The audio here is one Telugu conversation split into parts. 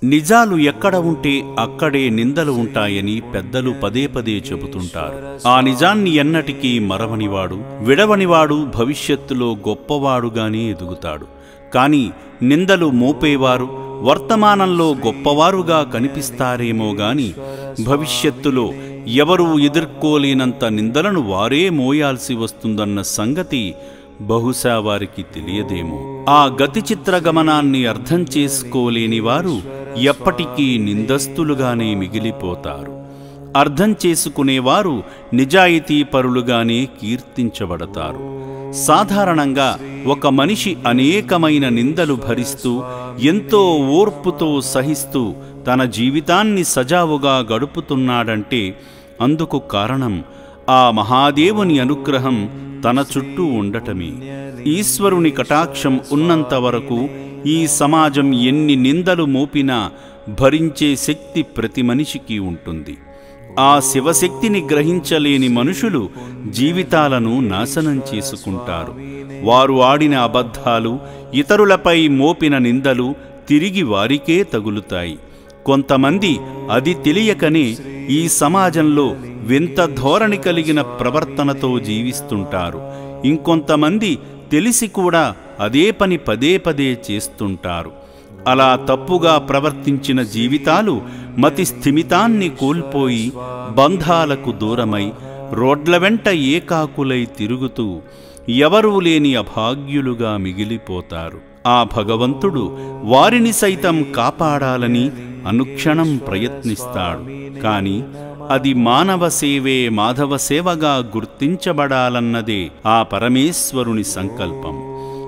నిజాలు ఎక్కడ ఉంటే అక్కడే నిందలు ఉంటాయని పెద్దలు పదే పదే చెబుతుంటారు. ఆ నిజాన్ని ఎన్నటికీ మరవనివాడు, విడవనివాడు భవిష్యత్తులో గొప్పవాడుగానే ఎదుగుతాడు. కాని నిందలు మోపేవారు వర్తమానంలో గొప్పవారుగా కనిపిస్తారేమో గాని భవిష్యత్తులో ఎవరూ ఎదుర్కోలేనంత నిందలను వారే మోయాల్సి వస్తుందన్న సంగతి బహుశా వారికి తెలియదేమో. ఆ గతి చిత్రగమనాన్ని అర్థం చేసుకోలేని వారు ఎప్పటికీ నిందస్తులుగానే మిగిలిపోతారు. అర్థం చేసుకునేవారు నిజాయితీపరులుగానే కీర్తించబడతారు. సాధారణంగా ఒక మనిషి అనేకమైన నిందలు భరిస్తూ ఎంతో ఓర్పుతో సహిస్తూ తన జీవితాన్ని సజావుగా గడుపుతున్నాడంటే అందుకు కారణం ఆ మహాదేవుని అనుగ్రహం తన చుట్టూ ఉండటమే. ఈశ్వరుని కటాక్షం ఉన్నంత వరకు ఈ సమాజం ఎన్ని నిందలు మోపినా భరించే శక్తి ప్రతి మనిషికి ఉంటుంది. ఆ శివశక్తిని గ్రహించలేని మనుషులు జీవితాలను నాశనం చేసుకుంటారు. వారు ఆడిన అబద్ధాలు, ఇతరులపై మోపిన నిందలు తిరిగి వారికే తగులుతాయి. కొంతమంది అది తెలియకనే ఈ సమాజంలో వింత ధోరణి కలిగిన ప్రవర్తనతో జీవిస్తుంటారు. ఇంకొంతమంది తెలిసి కూడా అదే పని పదే పదే చేస్తుంటారు. అలా తప్పుగా ప్రవర్తించిన జీవితాలు మతి స్థిమితాన్ని కోల్పోయి బంధాలకు దూరమై రోడ్ల వెంట ఏకాకులై తిరుగుతూ ఎవరూ లేని అభాగ్యులుగా మిగిలిపోతారు. ఆ భగవంతుడు వారిని సైతం కాపాడాలని అనుక్షణం ప్రయత్నిస్తాడు. కాని అది మానవ సేవే మాధవ సేవగా గుర్తించబడాలన్నదే ఆ పరమేశ్వరుని సంకల్పం.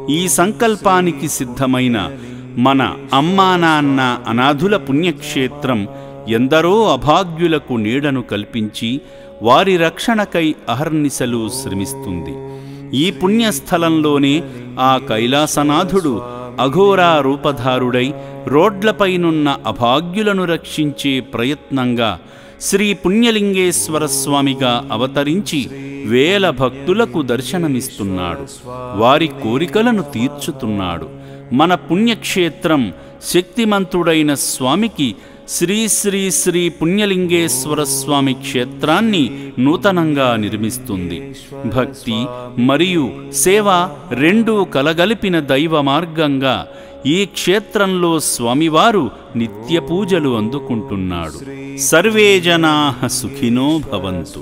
ఈ సంకల్పానికి సిద్ధమైన మన అమ్మా నాన్న అనాథుల పుణ్యక్షేత్రం ఎందరో అభాగ్యులకు నీడను కల్పించి వారి రక్షణకై అహర్నిశలు శ్రమిస్తుంది. ఈ పుణ్యస్థలంలోనే ఆ కైలాసనాథుడు అఘోరా రూపధారుడై రోడ్లపైనున్న అభాగ్యులను రక్షించే ప్రయత్నంగా శ్రీ పుణ్యలింగేశ్వర స్వామిగా అవతరించి వేల భక్తులకు దర్శనమిస్తున్నాడు. వారి కోరికలను తీర్చుతున్నాడు. మన పుణ్యక్షేత్రం శక్తిమంతుడైన స్వామికి శ్రీ శ్రీ శ్రీ పుణ్యలింగేశ్వర స్వామి క్షేత్రాన్ని నూతనంగా నిర్మిస్తుంది. భక్తి మరియు సేవ రెండూ కలగలిపిన దైవ మార్గంగా ఈ క్షేత్రంలో స్వామివారు నిత్య పూజలు అందుకుంటున్నాడు. సర్వే జనాః సుఖినో భవంతు.